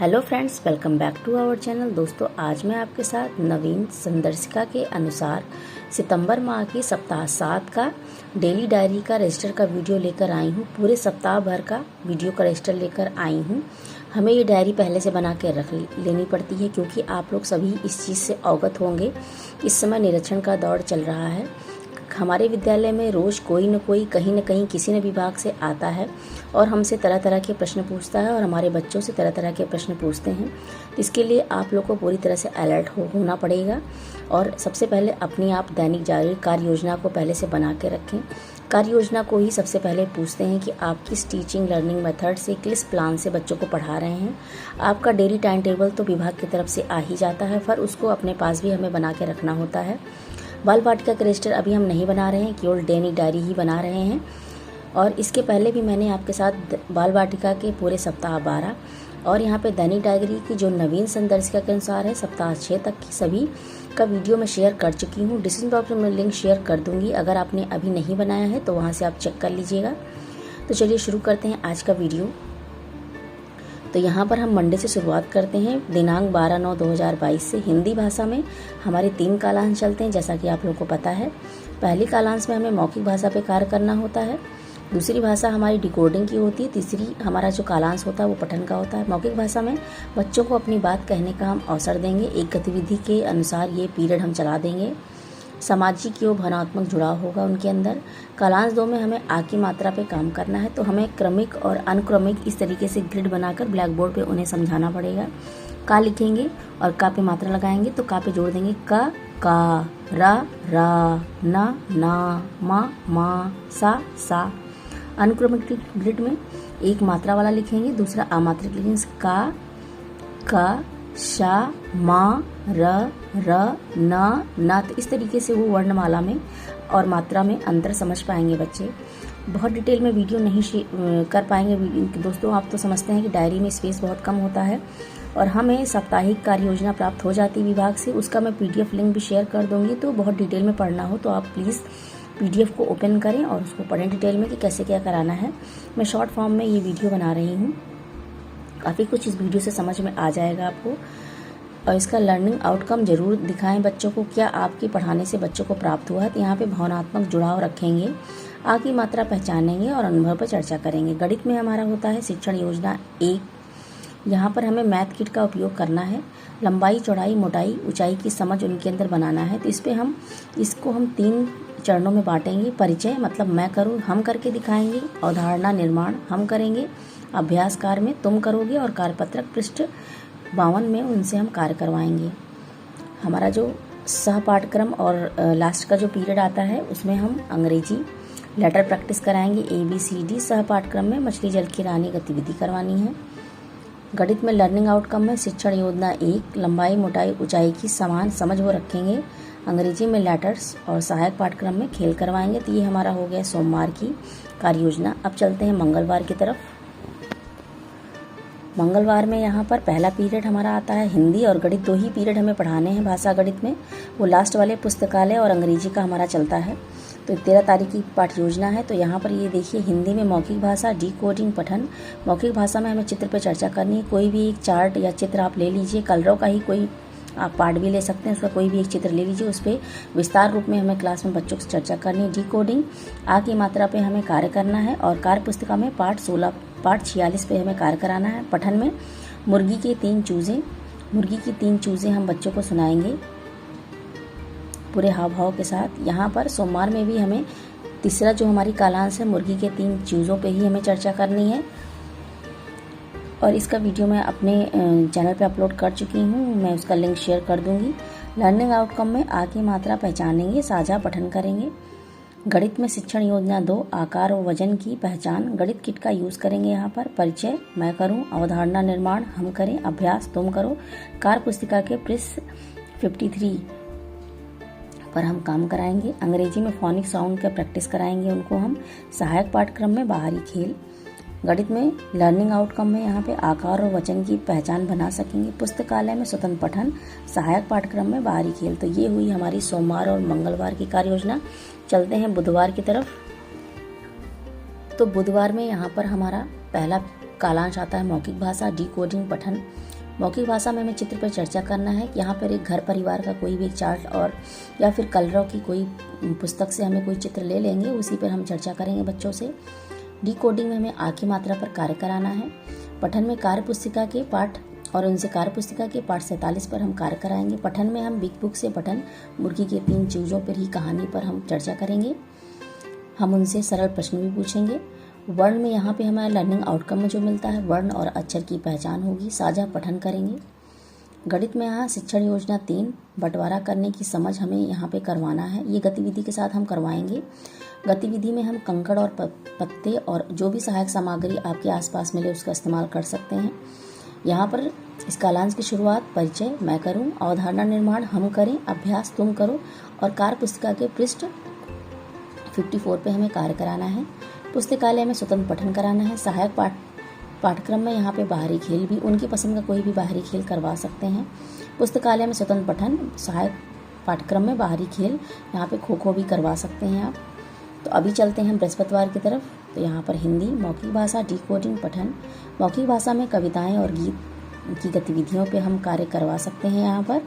Hello friends, welcome back to our channel. दोस्तों, आज मैं आपके साथ नवीन संदर्शिका के अनुसार सितंबर माह की सप्ताह 7 का डेली डायरी का रजिस्टर का वीडियो लेकर आई हूँ। पूरे सप्ताह भर का वीडियो का रजिस्टर लेकर आई हूँ। हमें ये डायरी पहले से बना के रख लेनी पड़ती है क्योंकि आप लोग सभी इस चीज़ से अवगत होंगे। इस समय निरीक्षण का दौर चल रहा है। हमारे विद्यालय में रोज़ कोई न कोई कहीं न कहीं किसी न विभाग से आता है और हमसे तरह तरह के प्रश्न पूछता है और हमारे बच्चों से तरह तरह के प्रश्न पूछते हैं। इसके लिए आप लोग को पूरी तरह से अलर्ट होना पड़ेगा और सबसे पहले अपनी आप दैनिक जारी कार्य योजना को पहले से बना के रखें। कार्य योजना को ही सबसे पहले पूछते हैं कि आप किस टीचिंग लर्निंग मेथड से, किस प्लान से बच्चों को पढ़ा रहे हैं। आपका डेली टाइम टेबल तो विभाग की तरफ से आ ही जाता है, पर उसको अपने पास भी हमें बना के रखना होता है। बाल वाटिका का रजिस्टर अभी हम नहीं बना रहे हैं, केवल दैनिक डायरी ही बना रहे हैं। और इसके पहले भी मैंने आपके साथ बाल वाटिका के पूरे सप्ताह 12 और यहाँ पे दैनिक डायरी की जो नवीन संदर्शिका के अनुसार है सप्ताह 6 तक की सभी का वीडियो मैं शेयर कर चुकी हूँ। डिस्क्रिप्शन बॉक्स में लिंक शेयर कर दूँगी, अगर आपने अभी नहीं बनाया है तो वहाँ से आप चेक कर लीजिएगा। तो चलिए शुरू करते हैं आज का वीडियो। तो यहाँ पर हम मंडे से शुरुआत करते हैं। दिनांक 12/9/2022 से हिंदी भाषा में हमारे 3 कालांश चलते हैं, जैसा कि आप लोगों को पता है। पहली कालांश में हमें मौखिक भाषा पे कार्य करना होता है, दूसरी भाषा हमारी डिकोडिंग की होती है, तीसरी हमारा जो कालांश होता है वो पठन का होता है। मौखिक भाषा में बच्चों को अपनी बात कहने का हम अवसर देंगे। एक गतिविधि के अनुसार ये पीरियड हम चला देंगे। सामाजिक एवं भावनात्मक जुड़ाव होगा उनके अंदर। कालांश 2 में हमें आ की मात्रा पे काम करना है, तो हमें क्रमिक और अनुक्रमिक इस तरीके से ग्रिड बनाकर ब्लैक बोर्ड पे उन्हें समझाना पड़ेगा। का लिखेंगे और का पे मात्रा लगाएंगे, तो का पे जोड़ देंगे का, रा, ना, मा, सा। अनुक्रमिक ग्रिड में एक मात्रा वाला लिखेंगे, दूसरा अमात्रिक लिखेंगे। का, शा, मा, र, न। तो इस तरीके से वो वर्णमाला में और मात्रा में अंतर समझ पाएंगे बच्चे। बहुत डिटेल में वीडियो नहीं कर पाएंगे दोस्तों। आप तो समझते हैं कि डायरी में स्पेस बहुत कम होता है और हमें साप्ताहिक कार्य योजना प्राप्त हो जाती है विभाग से। उसका मैं PDF लिंक भी शेयर कर दूंगी, तो बहुत डिटेल में पढ़ना हो तो आप प्लीज़ PDF को ओपन करें और उसको पढ़ें डिटेल में कि कैसे क्या कराना है। मैं शॉर्ट फॉर्म में ये वीडियो बना रही हूँ, काफ़ी कुछ इस वीडियो से समझ में आ जाएगा आपको। और इसका लर्निंग आउटकम जरूर दिखाएं बच्चों को, क्या आपके पढ़ाने से बच्चों को प्राप्त हुआ है। तो यहाँ पे भावनात्मक जुड़ाव रखेंगे, आ की मात्रा पहचानेंगे और अनुभव पर चर्चा करेंगे। गणित में हमारा होता है शिक्षण योजना 1। यहाँ पर हमें मैथ किट का उपयोग करना है। लंबाई, चौड़ाई, मोटाई, ऊंचाई की समझ उनके अंदर बनाना है। तो इस पर इसको हम 3 चरणों में बांटेंगे। परिचय मतलब मैं करूँ, हम करके दिखाएंगे। अवधारणा निर्माण हम करेंगे, अभ्यास कार्य में तुम करोगे, और कार्यपत्रक पृष्ठ 52 में उनसे हम कार्य करवाएंगे। हमारा जो सह पाठक्रम और लास्ट का जो पीरियड आता है उसमें हम अंग्रेजी लेटर प्रैक्टिस कराएंगे। ABCD सह पाठक्रम में मछली जल की रानी गतिविधि करवानी है। गणित में लर्निंग आउटकम में शिक्षण योजना 1 लंबाई, मोटाई, ऊंचाई की समान समझ वो रखेंगे। अंग्रेजी में लेटर्स और सहायक पाठक्रम में खेल करवाएंगे। तो ये हमारा हो गया सोमवार की कार्य योजना। अब चलते हैं मंगलवार की तरफ। मंगलवार में यहाँ पर पहला पीरियड हमारा आता है हिंदी और गणित। 2 ही पीरियड हमें पढ़ाने हैं भाषा गणित में, वो लास्ट वाले पुस्तकालय और अंग्रेजी का हमारा चलता है। तो 13 तारीख की पाठ योजना है। तो यहाँ पर ये देखिए, हिंदी में मौखिक भाषा, डिकोडिंग, पठन। मौखिक भाषा में हमें चित्र पर चर्चा करनी है। कोई भी एक चार्ट या चित्र आप ले लीजिए, कलरों का ही कोई आप पार्ट भी ले सकते हैं, उसका कोई भी एक चित्र ले लीजिए, उस पर विस्तार रूप में हमें क्लास में बच्चों से चर्चा करनी है। डिकोडिंग, आ की मात्रा पे हमें कार्य करना है और कार्य पुस्तिका में पाठ 46 पे हमें कार्य कराना है। पठन में मुर्गी की 3 चूज़ें हम बच्चों को सुनाएंगे पूरे हाव भाव के साथ। यहाँ पर सोमवार में भी हमें तीसरा जो हमारी कालांश है मुर्गी के 3 चूज़ों पे ही हमें चर्चा करनी है और इसका वीडियो मैं अपने चैनल पे अपलोड कर चुकी हूँ, मैं उसका लिंक शेयर कर दूँगी। लर्निंग आउटकम में आ की मात्रा पहचानेंगे, साझा पठन करेंगे। गणित में शिक्षण योजना 2 आकार और वजन की पहचान। गणित किट का यूज़ करेंगे। यहाँ पर परिचय मैं करूँ, अवधारणा निर्माण हम करें, अभ्यास तुम करो। कार्य पुस्तिका के पृष्ठ 53 पर हम काम कराएंगे। अंग्रेजी में फोनिक साउंड का प्रैक्टिस कराएंगे उनको हम। सहायक पाठक्रम में बाहरी खेल। गणित में लर्निंग आउटकम में यहाँ पे आकार और वचन की पहचान बना सकेंगे। पुस्तकालय में स्वतंत्र पठन, सहायक पाठक्रम में बाहरी खेल। तो ये हुई हमारी सोमवार और मंगलवार की कार्य योजना। चलते हैं बुधवार की तरफ। तो बुधवार में यहाँ पर हमारा पहला कालांश आता है मौखिक भाषा, डिकोडिंग पठन। मौखिक भाषा में हमें चित्र पर चर्चा करना है। यहाँ पर एक घर परिवार का कोई भी एक चार्ट और या फिर कलरव की कोई पुस्तक से हमें कोई चित्र ले लेंगे, उसी पर हम चर्चा करेंगे बच्चों से। डिकोडिंग में हमें आ की मात्रा पर कार्य कराना है। पठन में कार्य पुस्तिका के पाठ और उनसे कार्य पुस्तिका के पाठ 47 पर हम कार्य कराएंगे। पठन में हम बिग बुक से पठन मुर्गी के 3 चूजों पर ही कहानी पर हम चर्चा करेंगे। हम उनसे सरल प्रश्न भी पूछेंगे। वर्ण में यहाँ पे हमारा लर्निंग आउटकम में जो मिलता है वर्ण और अक्षर की पहचान होगी। साझा पठन करेंगे। गणित में यहाँ शिक्षण योजना 3 बंटवारा करने की समझ हमें यहाँ पे करवाना है। ये गतिविधि के साथ हम करवाएंगे। गतिविधि में हम कंकड़ और पत्ते और जो भी सहायक सामग्री आपके आसपास मिले उसका इस्तेमाल कर सकते हैं। यहाँ पर इस कालांश की शुरुआत परिचय मैं करूँ, अवधारणा निर्माण हम करें, अभ्यास तुम करो और कार्य पुस्तिका के पृष्ठ 54 पे हमें कार्य कराना है। पुस्तकालय में स्वतंत्र पठन कराना है। सहायक पाठ्यक्रम में यहाँ पे बाहरी खेल भी, उनकी पसंद का कोई भी बाहरी खेल करवा सकते हैं। पुस्तकालय में स्वतंत्र पठन, सहायक पाठ्यक्रम में बाहरी खेल, यहाँ पे खो खो भी करवा सकते हैं आप। तो अभी चलते हैं बृहस्पतिवार की तरफ। तो यहाँ पर हिंदी मौखिक भाषा डिकोडिंग पठन। मौखिक भाषा में कविताएं और गीत की गतिविधियों पे हम कार्य करवा सकते हैं। यहाँ पर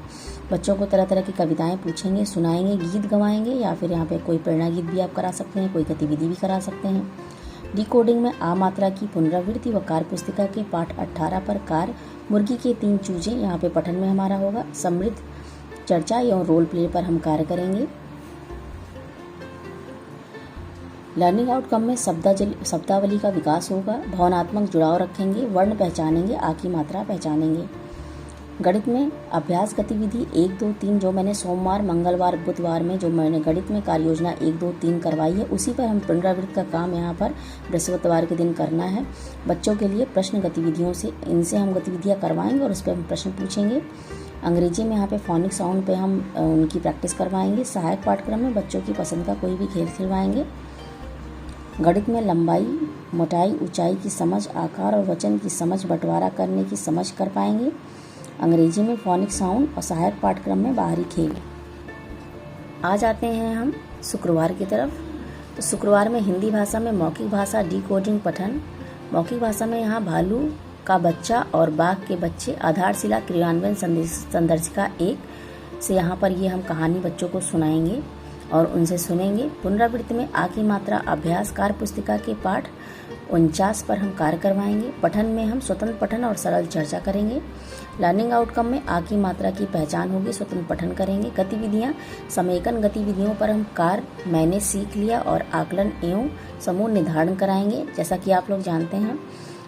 बच्चों को तरह तरह की कविताएं पूछेंगे, सुनाएंगे, गीत गवाएंगे या फिर यहाँ पे कोई प्रेरणा गीत भी आप करा सकते हैं, कोई गतिविधि भी करा सकते हैं। डिकोडिंग में आ मात्रा की पुनरावृत्ति व कार्य पुस्तिका के पाठ 18 पर कार्य मुर्गी के 3 चूजे यहाँ पे पठन में हमारा होगा। समृद्ध चर्चा एवं रोल प्ले पर हम कार्य करेंगे। लर्निंग आउटकम में शब्दावली का विकास होगा। भावनात्मक जुड़ाव रखेंगे। वर्ण पहचानेंगे, आ की मात्रा पहचानेंगे। गणित में अभ्यास गतिविधि 1, 2, 3 जो मैंने सोमवार, मंगलवार, बुधवार में जो मैंने गणित में कार्य योजना 1, 2, 3 करवाई है, उसी पर हम पुनरावृत्ति का काम यहाँ पर बृहस्पतिवार के दिन करना है। बच्चों के लिए प्रश्न गतिविधियों से इनसे हम गतिविधियाँ करवाएंगे और उस पर हम प्रश्न पूछेंगे। अंग्रेजी में यहाँ पे फोनिक साउंड पे हम उनकी प्रैक्टिस करवाएंगे। सहायक पाठ्यक्रम में बच्चों की पसंद का कोई भी खेल खिलवाएंगे। गणित में लंबाई, मोटाई, ऊंचाई की समझ, आकार और वचन की समझ, बंटवारा करने की समझ कर पाएंगे। अंग्रेजी में फोनिक साउंड और सहायक पाठ्यक्रम में बाहरी खेल। आ जाते हैं हम शुक्रवार की तरफ। तो शुक्रवार में हिंदी भाषा में मौखिक भाषा डिकोडिंग पठन। मौखिक भाषा में यहाँ भालू का बच्चा और बाघ के बच्चे आधारशिला क्रियान्वयन संदर्शिका 1 से यहाँ पर ये हम कहानी बच्चों को सुनाएंगे और उनसे सुनेंगे। पुनरावृत्ति में आ की मात्रा अभ्यास कार्य पुस्तिका के पाठ 49 पर हम कार्य करवाएंगे। पठन में हम स्वतंत्र पठन और सरल चर्चा करेंगे। लर्निंग आउटकम में आ की मात्रा की पहचान होगी, स्वतंत्र पठन करेंगे। गतिविधियाँ समेकन गतिविधियों पर हम कार्य मैंने सीख लिया और आकलन एवं समूह निर्धारण कराएंगे। जैसा कि आप लोग जानते हैं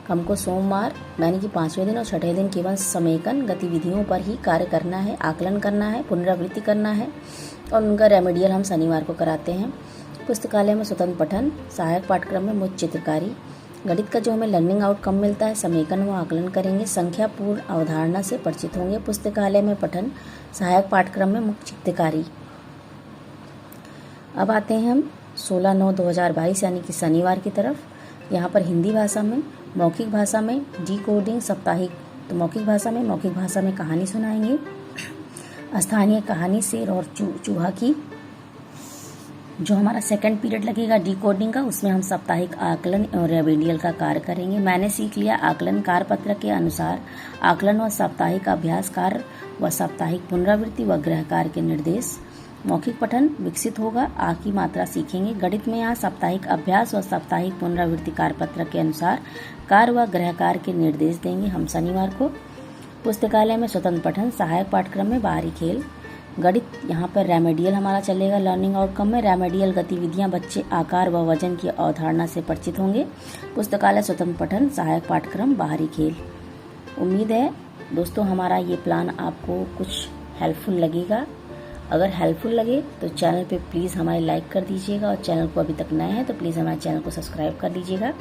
हमको सोमवार यानी कि 5वें दिन और 6ठे दिन केवल समेकन गतिविधियों पर ही कार्य करना है, आकलन करना है, पुनरावृत्ति करना है और उनका रेमेडियल हम शनिवार को कराते हैं। पुस्तकालय में स्वतंत्र पठन, सहायक पाठ्यक्रम में मुख्य चित्रकारी। गणित का जो हमें लर्निंग आउटकम मिलता है समेकन व आकलन करेंगे। संख्या पूर्ण अवधारणा से परिचित होंगे। पुस्तकालय में पठन, सहायक पाठ्यक्रम में मुख्य चित्रकारी। अब आते हैं हम 16/9/2022 यानी कि शनिवार की तरफ। यहाँ पर हिंदी भाषा में मौखिक भाषा में डिकोडिंग साप्ताहिक। तो मौखिक भाषा में कहानी सुनाएंगे। स्थानीय कहानी शेर और चूहा की। जो हमारा सेकंड पीरियड लगेगा डिकोडिंग का, उसमें हम साप्ताहिक आकलन और रेमेडियल का कार्य करेंगे। मैंने सीख लिया आकलन कार्यपत्र के अनुसार आकलन व साप्ताहिक अभ्यास कार्य व साप्ताहिक पुनरावृत्ति व गृह कार्य के निर्देश। मौखिक पठन विकसित होगा, आ की मात्रा सीखेंगे। गणित में यहाँ साप्ताहिक अभ्यास व साप्ताहिक पुनरावृत्ति कार्यपत्र के अनुसार कार्य व गृह कार्य के निर्देश देंगे हम शनिवार को। पुस्तकालय में स्वतंत्र पठन, सहायक पाठ्यक्रम में बाहरी खेल। गणित यहाँ पर रेमेडियल हमारा चलेगा। लर्निंग आउटकम में रेमेडियल गतिविधियाँ बच्चे आकार व वजन की अवधारणा से परिचित होंगे। पुस्तकालय स्वतंत्र पठन, सहायक पाठ्यक्रम, बाहरी खेल। उम्मीद है दोस्तों हमारा ये प्लान आपको कुछ हेल्पफुल लगेगा। अगर हेल्पफुल लगे तो चैनल पे प्लीज़ हमारे लाइक कर दीजिएगा और चैनल को अभी तक नए हैं तो प्लीज़ हमारे चैनल को सब्सक्राइब कर दीजिएगा।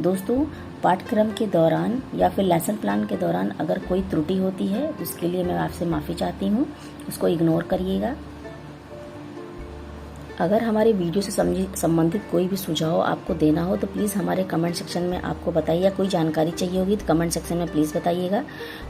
दोस्तों पाठ्यक्रम के दौरान या फिर लेसन प्लान के दौरान अगर कोई त्रुटि होती है तो उसके लिए मैं आपसे माफ़ी चाहती हूँ, उसको इग्नोर करिएगा। अगर हमारे वीडियो से संबंधित कोई भी सुझाव आपको देना हो तो प्लीज़ हमारे कमेंट सेक्शन में आपको बताइए। कोई जानकारी चाहिए होगी तो कमेंट सेक्शन में प्लीज़ बताइएगा।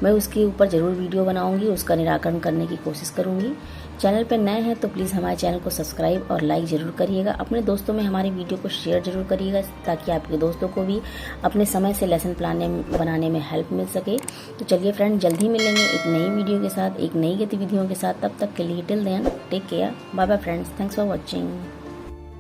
मैं उसके ऊपर ज़रूर वीडियो बनाऊंगी, उसका निराकरण करने की कोशिश करूंगी। चैनल पर नए हैं तो प्लीज़ हमारे चैनल को सब्सक्राइब और लाइक ज़रूर करिएगा। अपने दोस्तों में हमारी वीडियो को शेयर ज़रूर करिएगा ताकि आपके दोस्तों को भी अपने समय से लेसन प्लान बनाने में हेल्प मिल सके। तो चलिए फ्रेंड, जल्द ही मिलेंगे एक नई वीडियो के साथ, एक नई गतिविधियों के साथ। तब तक के लिए till then take care, bye bye friends, thanks for watching.